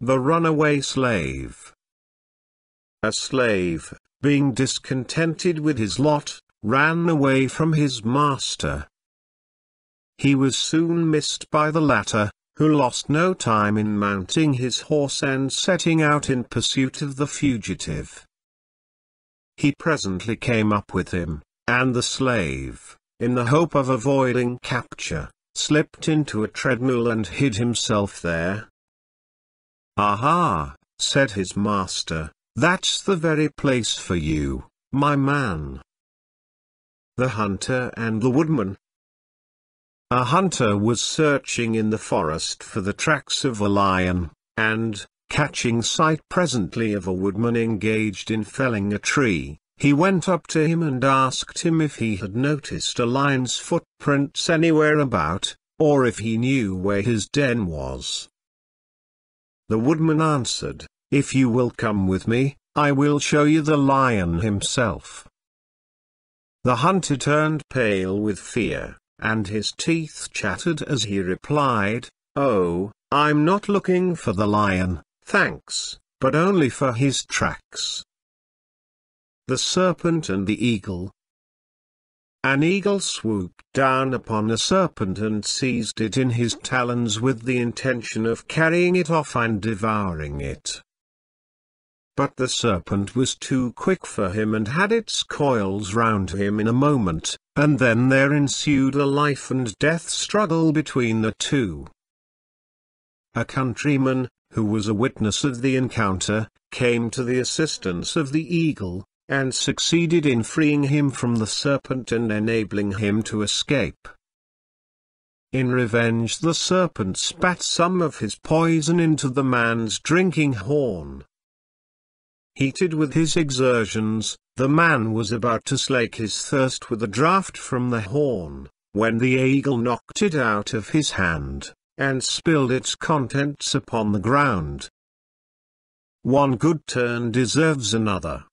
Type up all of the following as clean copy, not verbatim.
The runaway slave. A slave, being discontented with his lot, ran away from his master. He was soon missed by the latter, who lost no time in mounting his horse and setting out in pursuit of the fugitive. He presently came up with him, and the slave, in the hope of avoiding capture, slipped into a treadmill and hid himself there. "Aha," said his master, "that's the very place for you, my man." The hunter and the woodman. A hunter was searching in the forest for the tracks of a lion, and, catching sight presently of a woodman engaged in felling a tree, he went up to him and asked him if he had noticed a lion's footprints anywhere about, or if he knew where his den was. The woodman answered, "If you will come with me, I will show you the lion himself." The hunter turned pale with fear, and his teeth chattered as he replied, "Oh, I'm not looking for the lion, thanks, but only for his tracks." The serpent and the eagle. An eagle swooped down upon a serpent and seized it in his talons with the intention of carrying it off and devouring it. But the serpent was too quick for him and had its coils round him in a moment, and then there ensued a life and death struggle between the two. A countryman, who was a witness of the encounter, came to the assistance of the eagle, and succeeded in freeing him from the serpent and enabling him to escape. In revenge, the serpent spat some of his poison into the man's drinking horn. Heated with his exertions, the man was about to slake his thirst with a draught from the horn, when the eagle knocked it out of his hand, and spilled its contents upon the ground. One good turn deserves another.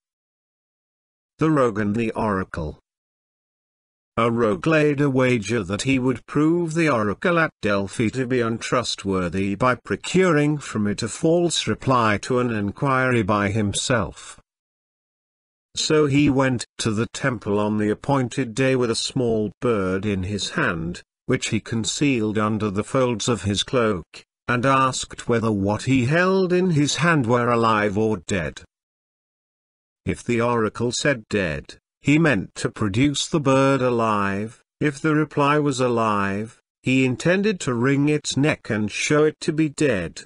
The Rogue and the Oracle. A rogue laid a wager that he would prove the oracle at Delphi to be untrustworthy by procuring from it a false reply to an enquiry by himself. So he went to the temple on the appointed day with a small bird in his hand, which he concealed under the folds of his cloak, and asked whether what he held in his hand were alive or dead. If the oracle said dead, he meant to produce the bird alive. If the reply was alive, he intended to wring its neck and show it to be dead.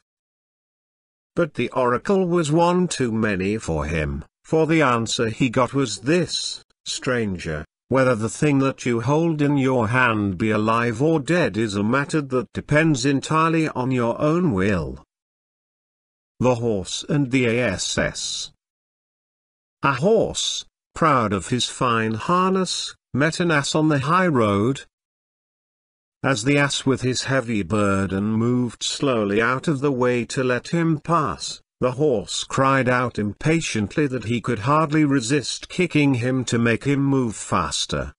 But the oracle was one too many for him, for the answer he got was this: "Stranger, whether the thing that you hold in your hand be alive or dead is a matter that depends entirely on your own will." The Horse and the Ass. A horse, proud of his fine harness, met an ass on the high road. As the ass with his heavy burden moved slowly out of the way to let him pass, the horse cried out impatiently that he could hardly resist kicking him to make him move faster.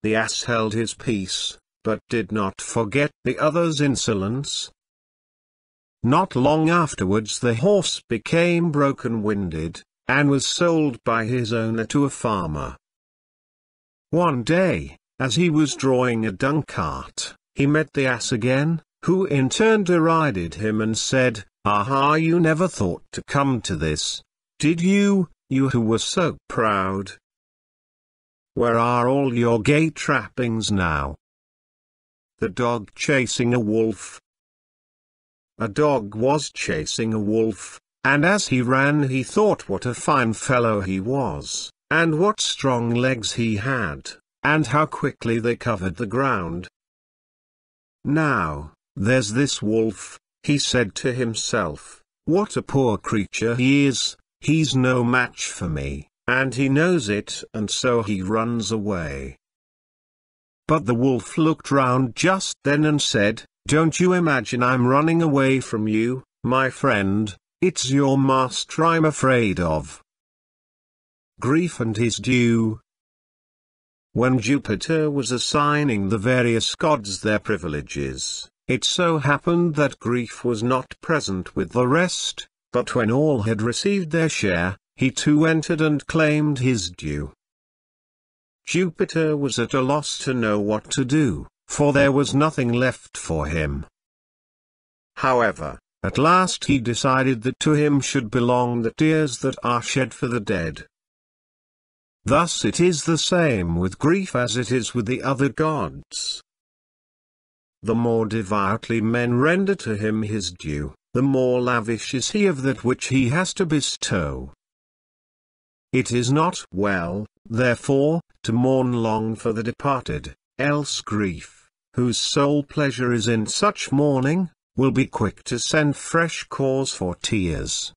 The ass held his peace, but did not forget the other's insolence. Not long afterwards the horse became broken-winded, and was sold by his owner to a farmer. One day, as he was drawing a dung cart, he met the ass again, who in turn derided him and said, "Aha, you never thought to come to this, did you, you who were so proud? Where are all your gay trappings now?" The dog chasing a wolf. A dog was chasing a wolf, and as he ran he thought what a fine fellow he was, and what strong legs he had, and how quickly they covered the ground. "Now, there's this wolf," he said to himself, "what a poor creature he is, he's no match for me, and he knows it, and so he runs away." But the wolf looked round just then and said, "Don't you imagine I'm running away from you, my friend? It's your master I'm afraid of." Grief and his due. When Jupiter was assigning the various gods their privileges, It so happened that Grief was not present with the rest, but when all had received their share, he too entered and claimed his due. Jupiter was at a loss to know what to do, for there was nothing left for him. However, at last he decided that to him should belong the tears that are shed for the dead. Thus it is the same with Grief as it is with the other gods. The more devoutly men render to him his due, the more lavish is he of that which he has to bestow. It is not well, therefore, to mourn long for the departed, else Grief, whose sole pleasure is in such mourning, will be quick to send fresh cause for tears.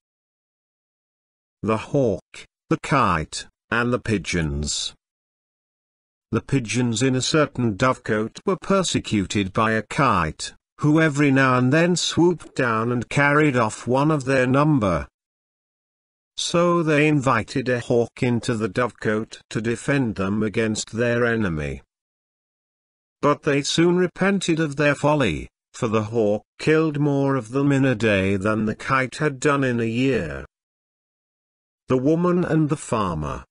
The hawk, the kite, and the pigeons. The pigeons in a certain dovecote were persecuted by a kite, who every now and then swooped down and carried off one of their number. So they invited a hawk into the dovecote to defend them against their enemy. But they soon repented of their folly, for the hawk killed more of them in a day than the kite had done in a year. The woman and the farmer.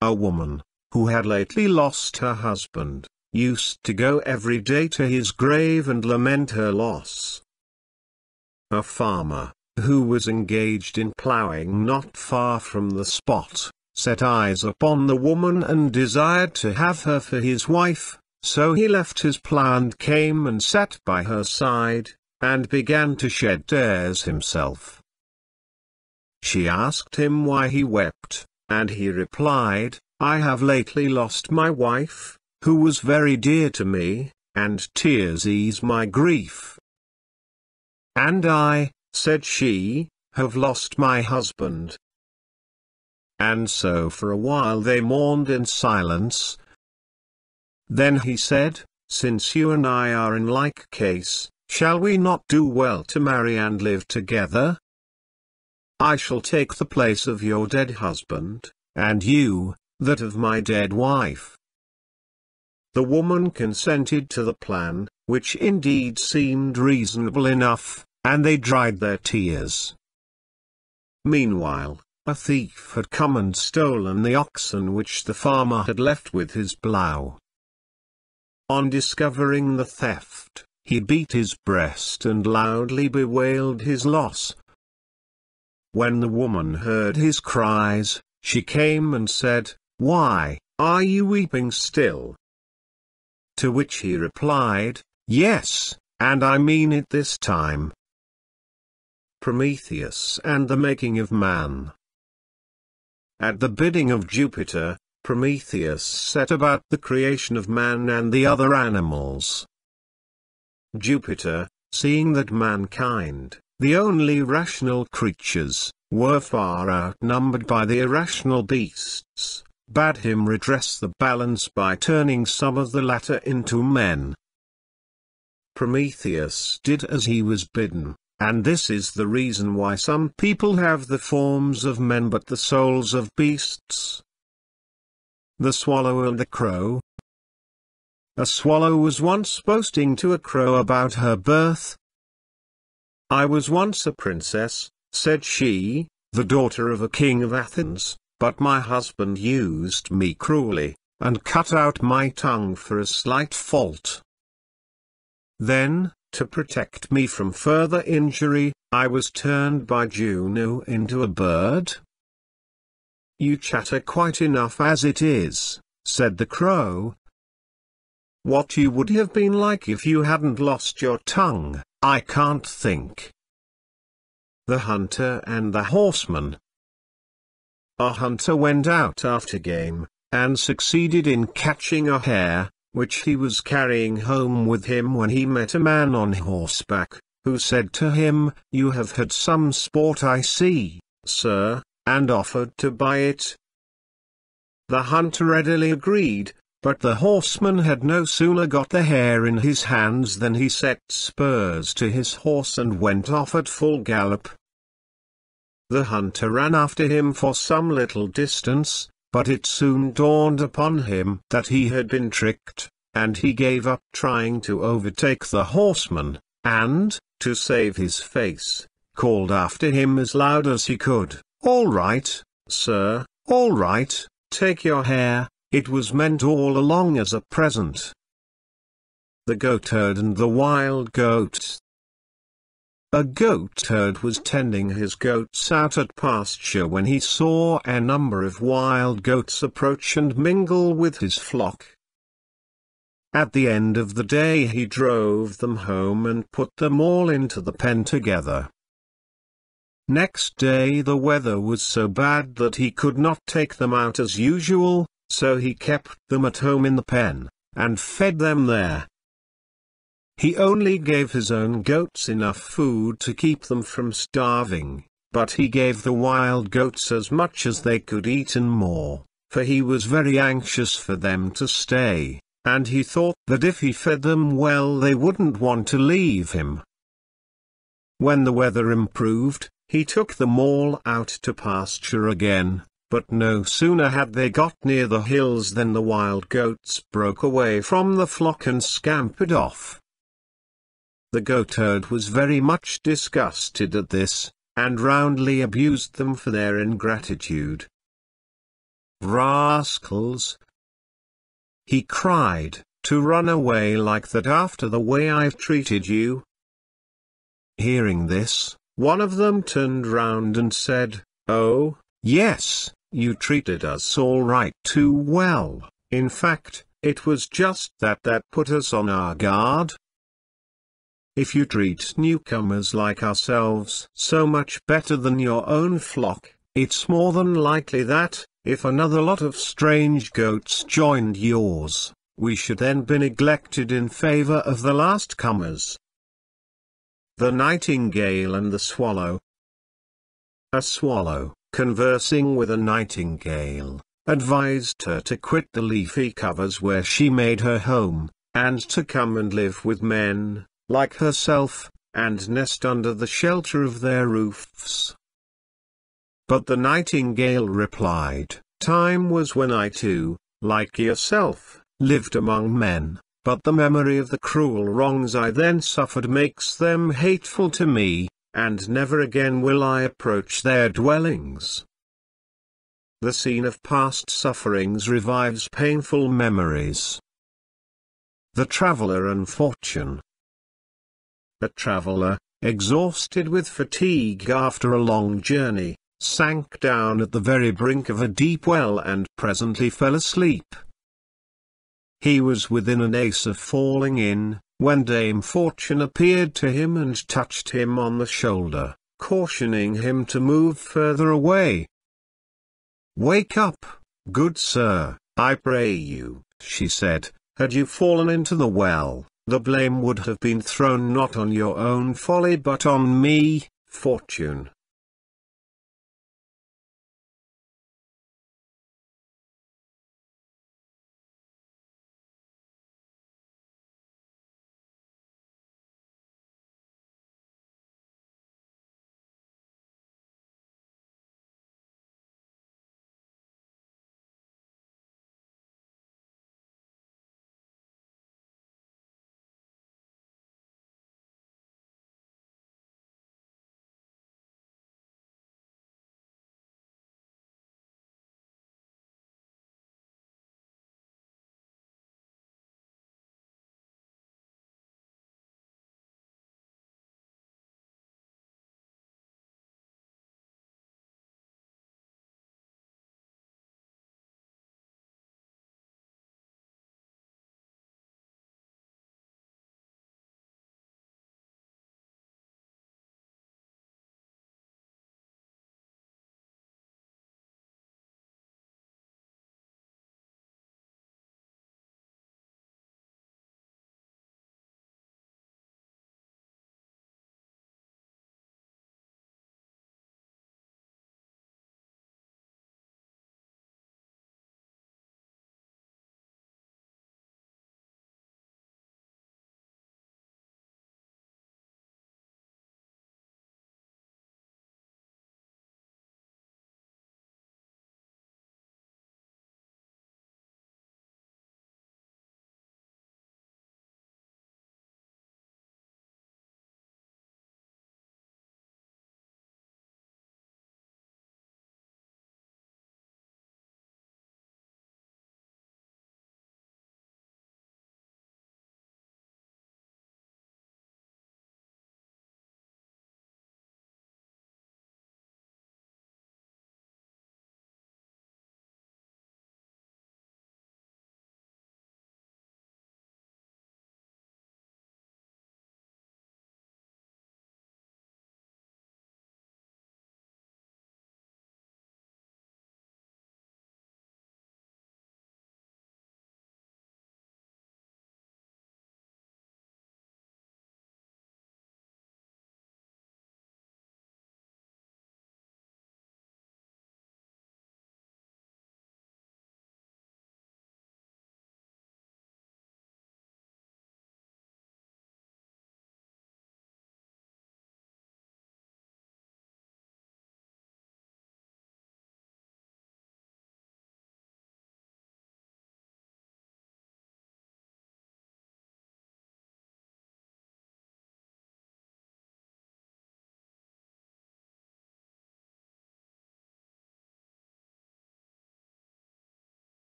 A woman, who had lately lost her husband, used to go every day to his grave and lament her loss. A farmer, who was engaged in ploughing not far from the spot, set eyes upon the woman and desired to have her for his wife, so he left his plough and came and sat by her side, and began to shed tears himself. She asked him why he wept, and he replied, I have lately lost my wife, who was very dear to me, and tears ease my grief. And I, said she, have lost my husband. And so for a while they mourned in silence. Then he said, Since you and I are in like case, shall we not do well to marry and live together? I shall take the place of your dead husband, and you, that of my dead wife. The woman consented to the plan, which indeed seemed reasonable enough, and they dried their tears. Meanwhile, a thief had come and stolen the oxen which the farmer had left with his plough. On discovering the theft, he beat his breast and loudly bewailed his loss. When the woman heard his cries, she came and said, Why, are you weeping still? To which he replied, Yes, and I mean it this time. Prometheus and the making of man. At the bidding of Jupiter, Prometheus set about the creation of man and the other animals. Jupiter, seeing that mankind, the only rational creatures, were far outnumbered by the irrational beasts, bade him redress the balance by turning some of the latter into men. Prometheus did as he was bidden, and this is the reason why some people have the forms of men but the souls of beasts. The Swallow and the Crow. A swallow was once boasting to a crow about her birth. I was once a princess, said she, the daughter of a king of Athens, but my husband used me cruelly, and cut out my tongue for a slight fault. Then, to protect me from further injury, I was turned by Juno into a bird. You chatter quite enough as it is, said the crow. What you would have been like if you hadn't lost your tongue, I can't think. The hunter and the horseman. A hunter went out after game, and succeeded in catching a hare, which he was carrying home with him when he met a man on horseback, who said to him, You have had some sport I see, sir, and offered to buy it. The hunter readily agreed, but the horseman had no sooner got the hare in his hands than he set spurs to his horse and went off at full gallop. The hunter ran after him for some little distance, but it soon dawned upon him that he had been tricked, and he gave up trying to overtake the horseman, and, to save his face, called after him as loud as he could, "All right, sir, all right, take your hair, it was meant all along as a present." The goatherd and the wild goats. A goatherd was tending his goats out at pasture when he saw a number of wild goats approach and mingle with his flock. At the end of the day he drove them home and put them all into the pen together. Next day the weather was so bad that he could not take them out as usual, so he kept them at home in the pen, and fed them there. He only gave his own goats enough food to keep them from starving, but he gave the wild goats as much as they could eat and more, for he was very anxious for them to stay, and he thought that if he fed them well they wouldn't want to leave him. When the weather improved, he took them all out to pasture again, but no sooner had they got near the hills than the wild goats broke away from the flock and scampered off. The goatherd was very much disgusted at this, and roundly abused them for their ingratitude. "Rascals!" he cried, "to run away like that after the way I've treated you." Hearing this, one of them turned round and said, "Oh, yes, you treated us all right too well, in fact, it was just that put us on our guard. If you treat newcomers like ourselves so much better than your own flock, it's more than likely that, if another lot of strange goats joined yours, we should then be neglected in favor of the last comers." The Nightingale and the Swallow. A swallow, conversing with a nightingale, advised her to quit the leafy covers where she made her home, and to come and live with men, like herself, and nest under the shelter of their roofs. But the nightingale replied, "Time was when I too, like yourself, lived among men, but the memory of the cruel wrongs I then suffered makes them hateful to me, and never again will I approach their dwellings." The scene of past sufferings revives painful memories. The Traveler and Fortune. A traveler, exhausted with fatigue after a long journey, sank down at the very brink of a deep well and presently fell asleep. He was within an ace of falling in, when Dame Fortune appeared to him and touched him on the shoulder, cautioning him to move further away. "Wake up, good sir, I pray you," she said. "Had you fallen into the well, the blame would have been thrown not on your own folly but on me, Fortune,